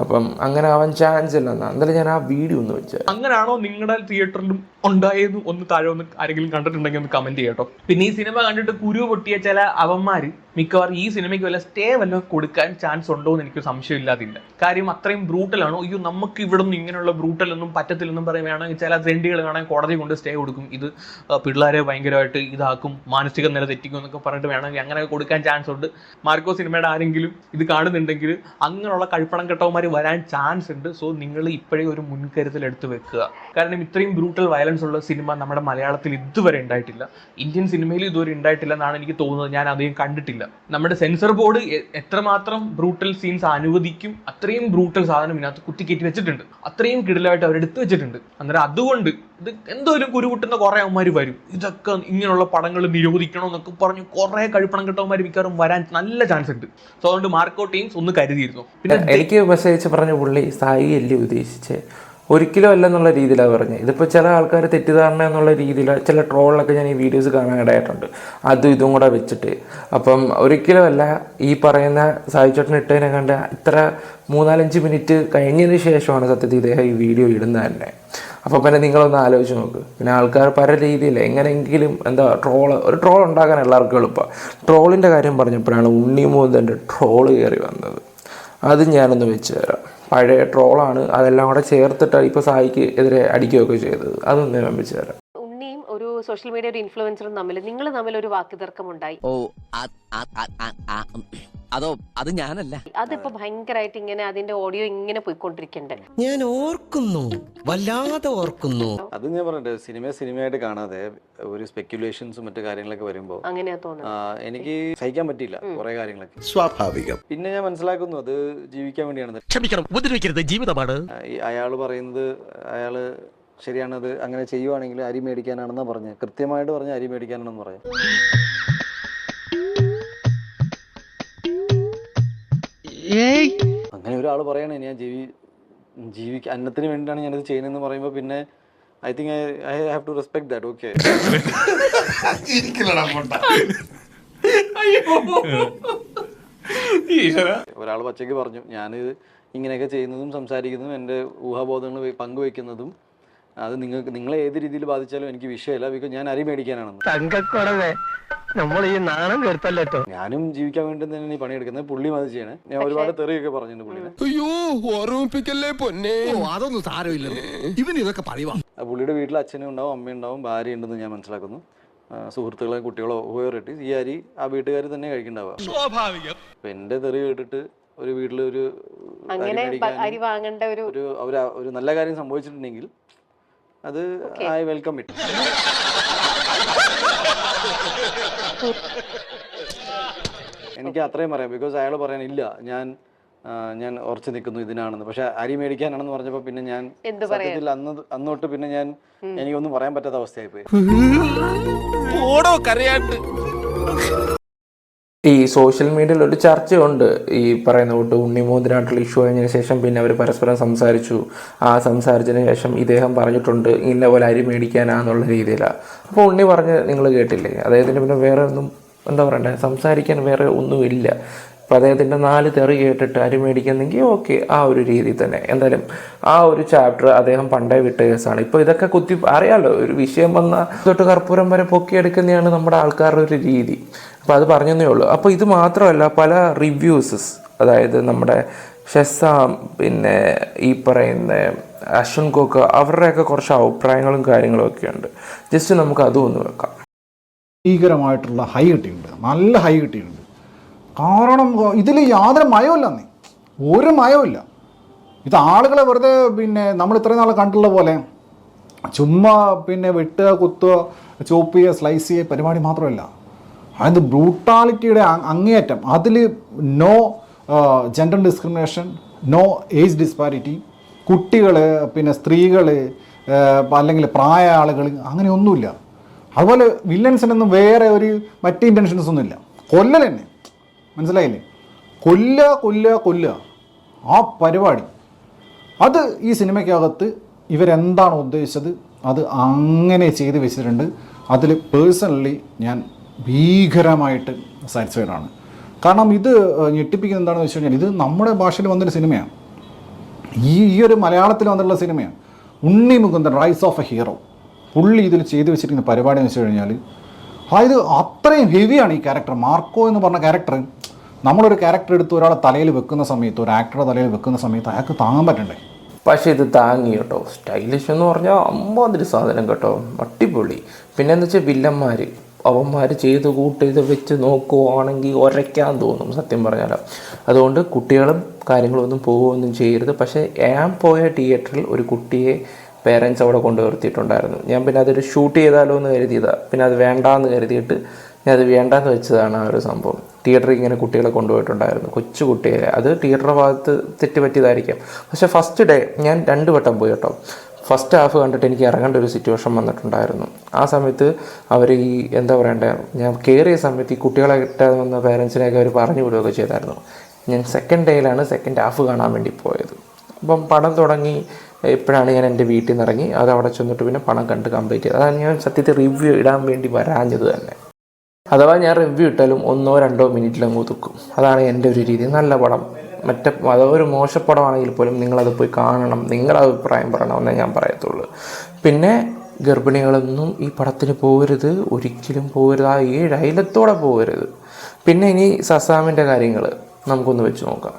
അപ്പം അങ്ങനെ ആവാൻ ചാൻസ് ഇല്ലെന്നാ എന്തായാലും ഞാൻ ആ വീഡിയോ ഒന്ന് വെച്ചത്. അങ്ങനെയാണോ നിങ്ങളുടെ തിയേറ്ററിലും ഉണ്ടായെന്ന് ഒന്ന് താഴെ ഒന്ന് ആരെങ്കിലും കണ്ടിട്ടുണ്ടെങ്കിൽ ഒന്ന് കമന്റ് ചെയ്യട്ടോ. പിന്നെ ഈ സിനിമ കണ്ടിട്ട് കുരു പൊട്ടിയ ചില അവന്മാര് മിക്കവാറും ഈ സിനിമയ്ക്ക് വല്ല സ്റ്റേ വല്ലതും കൊടുക്കാൻ ചാൻസ് ഉണ്ടോ എന്ന് എനിക്ക് സംശയമില്ലാതില്ല. കാര്യം അത്രയും ബ്രൂട്ടലാണോ, അയ്യോ നമുക്ക് ഇവിടെ നിന്ന് ഇങ്ങനെയുള്ള ബ്രൂട്ടലൊന്നും പറ്റത്തില്ലെന്നും പറയുകയാണെങ്കിൽ ചില ട്രെൻഡുകൾ കാണാൻ കോടതി കൊണ്ട് സ്റ്റേ കൊടുക്കും, ഇത് പിള്ളേരെ ഭയങ്കരമായിട്ട് ഇതാക്കും, മാനസിക നില തെറ്റിക്കും എന്നൊക്കെ പറഞ്ഞിട്ട് വേണമെങ്കിൽ അങ്ങനെ കൊടുക്കാൻ ചാൻസ് ഉണ്ട്. മാർക്കോ സിനിമയുടെ ആരെങ്കിലും ഇത് കാണുന്നുണ്ടെങ്കിൽ അങ്ങനെയുള്ള കഴിപ്പണം കെട്ടവന്മാർ വരാൻ ചാൻസ് ഉണ്ട്. സോ നിങ്ങൾ ഇപ്പോഴേ ഒരു മുൻകരുതൽ എടുത്ത് വെക്കുക. കാരണം ഇത്രയും ബ്രൂട്ടൽ വയലൻസ് ഉള്ള സിനിമ നമ്മുടെ മലയാളത്തിൽ ഇതുവരെ ഉണ്ടായിട്ടില്ല, ഇന്ത്യൻ സിനിമയിൽ ഇതുവരെ ഉണ്ടായിട്ടില്ല എന്നാണ് എനിക്ക് തോന്നുന്നത്. ഞാൻ അധികം കണ്ടിട്ടില്ല. നമ്മുടെ സെൻസർ ബോർഡ് എത്രമാത്രം ബ്രൂട്ടൽ സീൻസ് അനുവദിക്കും അത്രയും ബ്രൂട്ടൽ സാധനം ഇതിനകത്ത് കുത്തിക്കയറ്റി വെച്ചിട്ടുണ്ട്, അത്രയും കിടിലമായിട്ട് അവരെടുത്ത് വെച്ചിട്ടുണ്ട്. അന്നേരം അതുകൊണ്ട് ഇത് എന്തോലും കുരുകുട്ടുന്ന കുറേ അവന്മാർ വരും, ഇതൊക്കെ ഇങ്ങനെയുള്ള പടങ്ങൾ നിരോധിക്കണം എന്നൊക്കെ പറഞ്ഞ് കുറേ കഴിപ്പണം കിട്ടവന്മാർ മിക്കവാറും വരാൻ നല്ല ചാൻസ് ഉണ്ട്. സോ അതുകൊണ്ട് മാർക്കോ ടീംസ് ഒന്ന് കരുതിയിരുന്നു. പിന്നെ എനിക്ക് മെസ്സേജ് പറഞ്ഞ പുള്ളി സായി അല്ലേ ഉദ്ദേശിച്ച്, ഒരിക്കലും അല്ലെന്നുള്ള രീതിയിലാണ് പറഞ്ഞത്. ഇതിപ്പോൾ ചില ആൾക്കാർ തെറ്റിദ്ധാരണ എന്നുള്ള രീതിയിൽ ചില ട്രോളിലൊക്കെ ഞാൻ ഈ വീഡിയോസ് കാണാൻ ഇടയായിട്ടുണ്ട്, അതും ഇതും കൂടെ വെച്ചിട്ട്. അപ്പം ഒരിക്കലും അല്ല, ഈ പറയുന്ന സായി ചേട്ടൻ ഇട്ടതിനെ കണ്ട് ഇത്ര 3-5 മിനിറ്റ് കഴിഞ്ഞതിന് ശേഷമാണ് സത്യത്തിൽ ഇദ്ദേഹം ഈ വീഡിയോ ഇടുന്നത് തന്നെ. അപ്പോൾ പിന്നെ നിങ്ങളൊന്ന് ആലോചിച്ച് നോക്ക്. പിന്നെ ആൾക്കാർ പല രീതിയിൽ എങ്ങനെയെങ്കിലും എന്താ ഒരു ട്രോൾ ഉണ്ടാക്കാൻ എല്ലാവർക്കും എളുപ്പമാണ്. ട്രോളിൻ്റെ കാര്യം പറഞ്ഞപ്പോഴാണ് ഉണ്ണിമൂന്തൻ്റെ ട്രോള് കയറി വന്നത്. അത് ഞാനൊന്ന് വെച്ച് തരാം. പഴയ ട്രോളാണ്, അതെല്ലാം കൂടെ ചേർത്തിട്ടാണ് ഇപ്പോൾ സായിക്ക് എതിരെ അടിക്കുകയൊക്കെ ചെയ്തത്. അതൊന്ന് ഞാൻ വെച്ച് തരാം. ഉണ്ണിയും ഒരു സോഷ്യൽ മീഡിയ ഒരു ഇൻഫ്ലുവൻസറും നിങ്ങൾ തമ്മിൽ ഒരു വാക്കുതർക്കമുണ്ടായി. അതോ അത് ഞാനല്ല, അതിപ്പോ ഭയങ്കരമായിട്ട് ഇങ്ങനെ അതിന്റെ ഓഡിയോ ഇങ്ങനെ പോയിക്കൊണ്ടിരിക്കണ്ടേ. ഞാൻ ഓർക്കുന്നു, വല്ലാതെ ഓർക്കുന്നു. അത് ഞാൻ പറഞ്ഞിട്ട് സിനിമയായിട്ട് കാണാതെ ഒരു സ്പെക്യുലേഷൻസും മറ്റു കാര്യങ്ങളൊക്കെ വരുമ്പോൾ അങ്ങനെയാ തോന്നുന്നത്. എനിക്ക് സഹിക്കാൻ പറ്റില്ല കുറെ കാര്യങ്ങളൊക്കെ. സ്വാഭാവികം. പിന്നെ ഞാൻ മനസ്സിലാക്കുന്നു അത് ജീവിക്കാൻ വേണ്ടിയാണ്. ക്ഷമിക്കണം, ഉപദ്രവിക്കരുത്, ജീവിതമാണ്. അയാള് പറയുന്നത് അയാള് ശരിയാണത്, അങ്ങനെ ചെയ്യുവാണെങ്കിൽ അരി മേടിക്കാനാണെന്നാ പറഞ്ഞത്. കൃത്യമായിട്ട് പറഞ്ഞ അരി മേടിക്കാനാണെന്ന് പറഞ്ഞു. അങ്ങനെ ഒരാൾ പറയണേ ഞാൻ ജീവിക്കാൻ അന്നത്തിന് വേണ്ടിയാണ് ഞാനിത് ചെയ്യുന്നതെന്ന് പറയുമ്പോൾ പിന്നെ I think I have to respect that. Okay, ഒരാൾ പച്ചയ്ക്ക് പറഞ്ഞു ഞാനിത് ഇങ്ങനെയൊക്കെ ചെയ്യുന്നതും സംസാരിക്കുന്നതും എൻ്റെ ഊഹാബോധങ്ങൾ പങ്കുവെക്കുന്നതും അത് നിങ്ങളെ ഏത് രീതിയിൽ ബാധിച്ചാലും എനിക്ക് വിഷയമല്ല. ബിക്കോസ് ഞാൻ അരി മേടിക്കാനാണെന്ന്. നമ്മൾ ഈ നാണം കേട്ടല്ലോ. ഞാനും ജീവിക്കാൻ വേണ്ടി തന്നെയാണ് ഈ പണിയെടുക്കുന്നത്. പുള്ളിയും അത് ചെയ്യണേ. ഞാൻ ഒരുപാട് തെറിയൊക്കെ പറഞ്ഞിട്ടുണ്ട് പുള്ളിനെ. അയ്യോ ഓർമ്മിപ്പിക്കല്ലേ പൊന്നെ. അതൊന്നും സാരമില്ല, ഇവൻ ഇതൊക്കെ പറയുവാ. പുള്ളിയുടെ വീട്ടിൽ അച്ഛനും ഉണ്ടാവും, അമ്മയുണ്ടാവും, ഭാര്യ ഉണ്ടെന്ന് ഞാൻ മനസ്സിലാക്കുന്നു. സുഹൃത്തുക്കളോ കുട്ടികളോ ഉപയോഗിട്ട് ഈ അരി ആ വീട്ടുകാർ തന്നെ കഴിക്കണ്ടാവുക. സ്വാഭാവികം. അപ്പൊ എന്റെ തെറി കേട്ടിട്ട് ഒരു വീട്ടിൽ ഒരു നല്ല കാര്യം സംഭവിച്ചിട്ടുണ്ടെങ്കിൽ അത് ഐ വെൽക്കം ഇറ്റ്. എനിക്ക് അത്രയും പറയാം. ബിക്കോസ് അയാൾ പറയാനില്ല ഞാൻ ഉറച്ചു നിൽക്കുന്നു ഇതിനാണെന്ന്. പക്ഷെ അരി മേടിക്കാനാണെന്ന് പറഞ്ഞപ്പോ പിന്നെ ഞാൻ സത്യത്തിൽ അന്നോട്ട് പിന്നെ എനിക്കൊന്നും പറയാൻ പറ്റാത്ത അവസ്ഥയായി പോയി. ഈ സോഷ്യൽ മീഡിയയിൽ ഒരു ചർച്ചയുണ്ട്. ഈ പറയുന്ന കൂട്ട് ഉണ്ണിമൂന്നിനായിട്ടുള്ള ഇഷ്യൂ കഴിഞ്ഞതിന് ശേഷം പിന്നെ അവർ പരസ്പരം സംസാരിച്ചു. ആ സംസാരിച്ചതിന് ശേഷം ഇദ്ദേഹം പറഞ്ഞിട്ടുണ്ട് ഇന്ന പോലെ അരി മേടിക്കാനാന്നുള്ള രീതിയിലാണ്. അപ്പോൾ ഉണ്ണി പറഞ്ഞ് നിങ്ങൾ കേട്ടില്ലേ, അദ്ദേഹത്തിന് പിന്നെ വേറെ ഒന്നും എന്താ പറയണ്ടേ, സംസാരിക്കാൻ വേറെ ഒന്നുമില്ല. അപ്പോൾ അദ്ദേഹത്തിൻ്റെ 4 തെറി കേട്ടിട്ട് അരി മേടിക്കുന്നെങ്കിൽ ഓക്കെ, ആ ഒരു രീതിയിൽ തന്നെ. എന്തായാലും ആ ഒരു ചാപ്റ്റർ അദ്ദേഹം പണ്ടേ വിട്ട കേസാണ്. ഇപ്പോൾ ഇതൊക്കെ കുത്തി അറിയാമല്ലോ, ഒരു വിഷയം വന്ന തൊട്ട് കർപ്പൂരം വരെ പൊക്കിയെടുക്കുന്നതാണ് നമ്മുടെ ആൾക്കാരുടെ ഒരു രീതി. അപ്പോൾ അത് പറഞ്ഞതേ ഉള്ളൂ. അപ്പോൾ ഇത് മാത്രമല്ല, പല റിവ്യൂസസ്, അതായത് നമ്മുടെ ഷെസാം, പിന്നെ ഈ പറയുന്ന അശ്വിൻ കോക്ക്, അവരുടെയൊക്കെ കുറച്ച് അഭിപ്രായങ്ങളും കാര്യങ്ങളും ഒക്കെ ഉണ്ട്. ജസ്റ്റ് നമുക്ക് അതും ഒന്ന് വെക്കാം. ഭീകരമായിട്ടുള്ള ഹൈ കിട്ടിയിട്ടുണ്ട്, നല്ല ഹൈ കിട്ടിയിട്ടുണ്ട്. കാരണം ഇതിൽ യാതൊരു മയമില്ലെന്നേ, ഒരു മയമില്ല. ഇത് ആളുകളെ വെറുതെ പിന്നെ നമ്മൾ ഇത്രയും നാളെ കണ്ടുള്ള പോലെ ചുമ്മാ പിന്നെ വെട്ടുക, കുത്തുക, ചോപ്പ് ചെയ്യുക, സ്ലൈസ് ചെയ്യുക പരിപാടി മാത്രമല്ല. അത് ബ്രൂട്ടാലിറ്റിയുടെ അങ്ങേയറ്റം. അതിൽ no gender discrimination, no age disparity, കുട്ടികൾ, പിന്നെ സ്ത്രീകൾ, അല്ലെങ്കിൽ പ്രായ ആളുകൾ, അങ്ങനെയൊന്നുമില്ല. അതുപോലെ വില്ലൻസിനൊന്നും വേറെ ഒരു മറ്റ് ഇൻറ്റൻഷൻസ് ഒന്നുമില്ല. കൊല്ലൽ തന്നെ, മനസ്സിലായില്ലേ? കൊല്ലുക ആ പരിപാടി. അത് ഈ സിനിമയ്ക്കകത്ത് ഇവരെന്താണ് ഉദ്ദേശിച്ചത് അത് അങ്ങനെ ചെയ്ത് വെച്ചിട്ടുണ്ട്. അതിൽ പേഴ്സണലി ഞാൻ ഭീകരമായിട്ട് സാറ്റിസ്ഫൈഡാണ്. കാരണം ഇത് ഞെട്ടിപ്പിക്കുന്നത് എന്താണെന്ന് വെച്ച് കഴിഞ്ഞാൽ ഇത് നമ്മുടെ ഭാഷയിൽ വന്നൊരു സിനിമയാണ്. ഈ ഒരു മലയാളത്തിൽ വന്നിട്ടുള്ള സിനിമയാണ്. Unni Mukundan, rise of a hero. പുള്ളി ഇതിൽ ചെയ്തു വെച്ചിരിക്കുന്ന പരിപാടി എന്ന് വെച്ച് കഴിഞ്ഞാൽ അതായത് അത്രയും ഹെവിയാണ് ഈ ക്യാരക്ടർ. മാർക്കോ എന്ന് പറഞ്ഞ ക്യാരക്ടർ, നമ്മളൊരു ക്യാരക്ടർ എടുത്ത് ഒരാളെ തലയിൽ വെക്കുന്ന സമയത്ത്, ഒരു ആക്ടറുടെ തലയിൽ വെക്കുന്ന സമയത്ത് അയാൾക്ക് താങ്ങാൻ പറ്റണ്ടേ? പക്ഷേ ഇത് താങ്ങി കേട്ടോ. സ്റ്റൈലിഷ് എന്ന് പറഞ്ഞാൽ അമ്മാതിരി സാധനം കേട്ടോ, അടിപൊളി. പിന്നെ എന്ന് വെച്ചാൽ വില്ലന്മാർ, അവന്മാർ ചെയ്ത് ഇത് വെച്ച് നോക്കുവാണെങ്കിൽ ഉരയ്ക്കാൻ തോന്നും സത്യം പറഞ്ഞാൽ. അതുകൊണ്ട് കുട്ടികളും കാര്യങ്ങളൊന്നും പോവുകയൊന്നും ചെയ്യരുത്. പക്ഷേ ഞാൻ പോയ തിയേറ്ററിൽ ഒരു കുട്ടിയെ പേരൻസ് അവിടെ കൊണ്ട് നിർത്തിയിട്ടുണ്ടായിരുന്നു. ഞാൻ പിന്നെ അതൊരു ഷൂട്ട് ചെയ്താലോ എന്ന് കരുതിയതാണ്. പിന്നെ അത് വേണ്ടാന്ന് കരുതിയിട്ട് ഞാൻ അത് വേണ്ടാന്ന് വെച്ചതാണ് ആ ഒരു സംഭവം. തിയേറ്ററിൽ ഇങ്ങനെ കുട്ടികളെ കൊണ്ടുപോയിട്ടുണ്ടായിരുന്നു, കൊച്ചു കുട്ടികളെ. അത് തിയേറ്ററുടെ ഭാഗത്ത് തെറ്റുപറ്റിയതായിരിക്കാം. പക്ഷേ ഫസ്റ്റ് ഡേ ഞാൻ 2 വട്ടം പോയി കേട്ടോ. ഫസ്റ്റ് ഹാഫ് കണ്ടിട്ട് എനിക്ക് ഇറങ്ങേണ്ട ഒരു സിറ്റുവേഷൻ വന്നിട്ടുണ്ടായിരുന്നു. ആ സമയത്ത് അവർ ഈ എന്താ പറയണ്ടേ, ഞാൻ കയറിയ സമയത്ത് ഈ കുട്ടികളെ കിട്ടാതെ വന്ന പേരൻസിനെയൊക്കെ അവർ പറഞ്ഞു വിടുകയൊക്കെ ചെയ്തായിരുന്നു. ഞാൻ സെക്കൻഡ് ഡേയിലാണ് സെക്കൻഡ് ഹാഫ് കാണാൻ വേണ്ടി പോയത്. അപ്പം പടം തുടങ്ങി ഇപ്പോഴാണ് ഞാൻ എൻ്റെ വീട്ടിൽ നിന്ന് ഇറങ്ങി അത് അവിടെ ചെന്നിട്ട് പിന്നെ പടം കണ്ട് കംപ്ലീറ്റ് ചെയ്തത്. അതാണ് ഞാൻ സത്യത്തിൽ റിവ്യൂ ഇടാൻ വേണ്ടി വരാഞ്ഞത് തന്നെ. അഥവാ ഞാൻ റിവ്യൂ ഇട്ടാലും 1-2 മിനിറ്റിലങ്ങ് ഒതുക്കും. അതാണ് എൻ്റെ ഒരു രീതി. നല്ല പടം, അഥവാ ഒരു മോശപ്പടമാണെങ്കിൽ പോലും നിങ്ങളത് പോയി കാണണം, നിങ്ങളുടെ അഭിപ്രായം പറയണമെന്നേ ഞാൻ പറയത്തുള്ളൂ. പിന്നെ ഗർഭിണികളൊന്നും ഈ പടത്തിന് പോകരുത്, ഒരിക്കലും പോകരുത്. ആ 7 അയലത്തോടെ പോകരുത്. പിന്നെ ഇനി സസാമിൻ്റെ കാര്യങ്ങൾ നമുക്കൊന്ന് വെച്ച് നോക്കാം.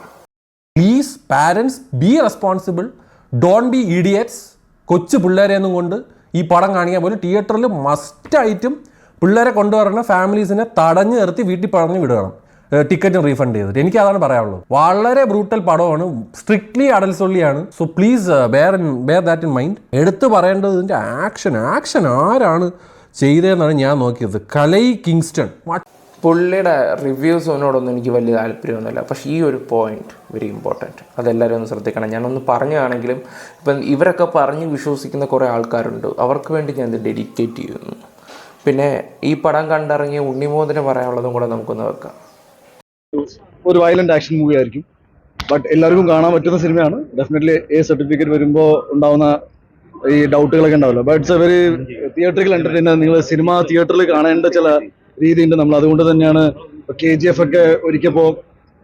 Please parents be responsible, don't be idiots. കൊച്ചു പിള്ളേരെയൊന്നും കൊണ്ട് ഈ പടം കാണിക്കാൻ പോലും തിയേറ്ററിൽ മസ്റ്റായിട്ടും പിള്ളേരെ കൊണ്ടുവരണ ഫാമിലീസിനെ തടഞ്ഞു നിർത്തി വീട്ടിൽ പറഞ്ഞു വിടണം, ടിക്കറ്റും റീഫണ്ട് ചെയ്തിട്ട്. എനിക്ക് അതാണ് പറയാനുള്ളത്. വളരെ ബ്രൂട്ടൽ പടമാണ്, സ്ട്രിക്ട്ലി അഡൽസ് ഒള്ളിയാണ്. So please bear that in mind. എടുത്തു പറയേണ്ടത് ഇതിൻ്റെ ആക്ഷൻ ആരാണ് ചെയ്തതെന്നാണ് ഞാൻ നോക്കിയത്. കലൈ കിങ്സ്റ്റൺ. പുള്ളിയുടെ റിവ്യൂസിനോടൊന്നും എനിക്ക് വലിയ താല്പര്യമൊന്നുമില്ല. പക്ഷേ ഈ ഒരു പോയിന്റ് വെരി ഇമ്പോർട്ടൻറ്റ്, അതെല്ലാവരും ഒന്ന് ശ്രദ്ധിക്കണം. ഞാനൊന്ന് പറഞ്ഞാണെങ്കിലും ഇപ്പം ഇവരൊക്കെ പറഞ്ഞ് വിശ്വസിക്കുന്ന കുറേ ആൾക്കാരുണ്ട്, അവർക്ക് വേണ്ടി ഞാൻ ഇത് ഡെഡിക്കേറ്റ് ചെയ്യുന്നു. പിന്നെ ഈ പടം കണ്ടിറങ്ങിയ ഉണ്ണിമോദിന് പറയാനുള്ളതും കൂടെ നമുക്കൊന്ന് വെക്കാം. ഒരു വയലന്റ് ആക്ഷൻ മൂവി ആയിരിക്കും, ബട്ട് എല്ലാവർക്കും കാണാൻ പറ്റുന്ന സിനിമയാണ്. ഡെഫിനറ്റ്ലി എ സർട്ടിഫിക്കറ്റ് വരുമ്പോൾ ഉണ്ടാവുന്ന ഈ ഡൗട്ടുകളൊക്കെ ഉണ്ടാവില്ല. But it's A very theatrical entertainer. നിങ്ങൾ സിനിമ തിയേറ്ററിൽ കാണേണ്ട ചില രീതിയുണ്ട്. നമ്മൾ അതുകൊണ്ട് തന്നെയാണ് KGF ഒക്കെ ഒരിക്കപ്പോൾ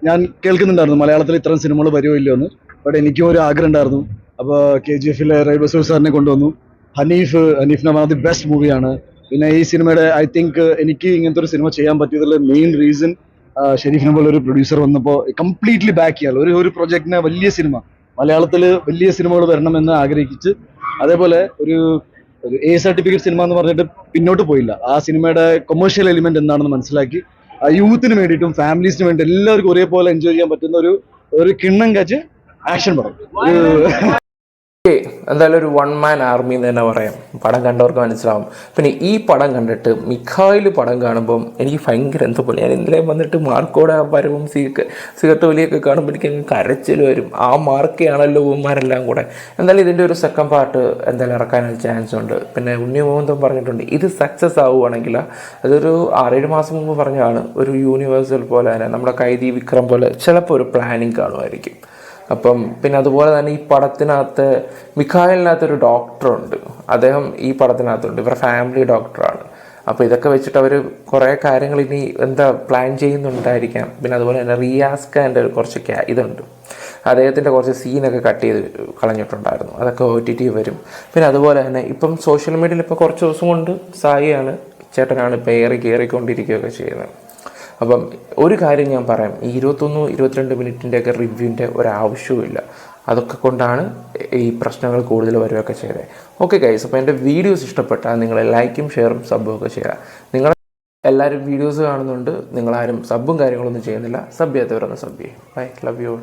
ഞാൻ കേൾക്കുന്നുണ്ടായിരുന്നു മലയാളത്തിൽ ഇത്തരം സിനിമകൾ വരുമോ ഇല്ലയോ എന്ന്. ബട്ട് എനിക്കും ഒരു ആഗ്രഹം ഉണ്ടായിരുന്നു. അപ്പോൾ KGF-ലെ റൈ ബസൂർ സാറിനെ കൊണ്ടുവന്നു. ഹനീഫിന്റെ വൺ ഓഫ് ദി ബെസ്റ്റ് മൂവിയാണ്. പിന്നെ ഈ സിനിമയുടെ ഐ തിങ്ക് എനിക്ക് ഇങ്ങനത്തെ ഒരു സിനിമ ചെയ്യാൻ പറ്റിയതിൽ മെയിൻ റീസൺ ഷെരീഫിനെ പോലെ ഒരു പ്രൊഡ്യൂസർ വന്നപ്പോൾ കംപ്ലീറ്റ്ലി ബാക്ക് ചെയ്യാൻ ഒരു പ്രൊജക്ടിനെ വലിയ സിനിമ മലയാളത്തിൽ വലിയ സിനിമകൾ വരണമെന്ന് ആഗ്രഹിച്ച് അതേപോലെ ഒരു A സർട്ടിഫിക്കറ്റ് സിനിമ എന്ന് പറഞ്ഞിട്ട് പിന്നോട്ട് പോയില്ല. ആ സിനിമയുടെ കൊമേഴ്ഷ്യൽ എലിമെന്റ് എന്താണെന്ന് മനസ്സിലാക്കി യൂത്തിന് വേണ്ടിയിട്ടും ഫാമിലീസിന് വേണ്ടി എല്ലാവർക്കും ഒരേപോലെ എൻജോയ് ചെയ്യാൻ പറ്റുന്ന ഒരു കിണ്ണം കാച്ച് ആക്ഷൻ പടം. എന്തായാലും ഒരു 1 man ആർമി എന്ന് തന്നെ പറയാം. പടം കണ്ടവർക്ക് മനസ്സിലാവും. പിന്നെ ഈ പടം കണ്ടിട്ട് മിഖായിൽ പടം കാണുമ്പം എനിക്ക് ഭയങ്കര എന്തോ പോലെ. ഞാൻ ഇന്നലെ വന്നിട്ട് മാർക്കോടെ വരവും സിഗരറ്റ് വലിയൊക്കെ കാണുമ്പോൾ എനിക്ക് കരച്ചിൽ വരും. ആ മാർക്കെയാണല്ലോ ഉമ്മാരെല്ലാം കൂടെ. എന്തായാലും ഇതിൻ്റെ ഒരു സെക്കൻഡ് പാർട്ട് എന്തായാലും ഇറക്കാനൊരു ചാൻസ് ഉണ്ട്. പിന്നെ ഉണ്ണി മുകുന്ദൻ പറഞ്ഞിട്ടുണ്ട് ഇത് സക്സസ് ആവുകയാണെങ്കിൽ അതൊരു 6-7 മാസം മുമ്പ് പറഞ്ഞാണ് ഒരു യൂണിവേഴ്സൽ പോലെ തന്നെ നമ്മുടെ കൈദി വിക്രം പോലെ ചിലപ്പോൾ ഒരു പ്ലാനിങ് കാണുമായിരിക്കും. അപ്പം പിന്നെ അതുപോലെ തന്നെ ഈ പടത്തിനകത്ത് മിഖായിലിനകത്തൊരു ഡോക്ടറുണ്ട്. അദ്ദേഹം ഈ പടത്തിനകത്തുണ്ട്. ഇവരുടെ ഫാമിലി ഡോക്ടറാണ്. അപ്പോൾ ഇതൊക്കെ വെച്ചിട്ട് അവർ കുറേ കാര്യങ്ങൾ ഇനി പ്ലാൻ ചെയ്യുന്നുണ്ടായിരിക്കാം. പിന്നെ അതുപോലെ തന്നെ റിയാസ് ഖാൻ്റെ കുറച്ച് ഇതുണ്ട്. അദ്ദേഹത്തിൻ്റെ കുറച്ച് സീനൊക്കെ കട്ട് ചെയ്ത് കളഞ്ഞിട്ടുണ്ടായിരുന്നു. അതൊക്കെ OTT വരും. പിന്നെ അതുപോലെ തന്നെ ഇപ്പം സോഷ്യൽ മീഡിയയിൽ ഇപ്പോൾ കുറച്ച് ദിവസം കൊണ്ട് സായിയാണ് ചേട്ടനാണ് ഇപ്പോൾ കയറിക്കൊണ്ടിരിക്കുകയൊക്കെ ചെയ്യുന്നത്. അപ്പം ഒരു കാര്യം ഞാൻ പറയാം, ഈ 21-22 മിനിറ്റിൻ്റെയൊക്കെ റിവ്യൂവിൻ്റെ ഒരാവശ്യവുമില്ല. അതൊക്കെ കൊണ്ടാണ് ഈ പ്രശ്നങ്ങൾ കൂടുതൽ വരികയൊക്കെ ചെയ്തത്. ഓക്കെ ഗൈസ്, അപ്പോൾ എൻ്റെ വീഡിയോസ് ഇഷ്ടപ്പെട്ടാൽ നിങ്ങൾ ലൈക്കും ഷെയറും സബ്ബും ഒക്കെ ചെയ്യുക. നിങ്ങൾ എല്ലാവരും വീഡിയോസ് കാണുന്നുണ്ട്, നിങ്ങളാരും സബ്ബും കാര്യങ്ങളൊന്നും ചെയ്യുന്നില്ല. സബ് ചെയ്യാത്തവരൊന്ന് സബ് ചെയ്യും. Bye, love you all.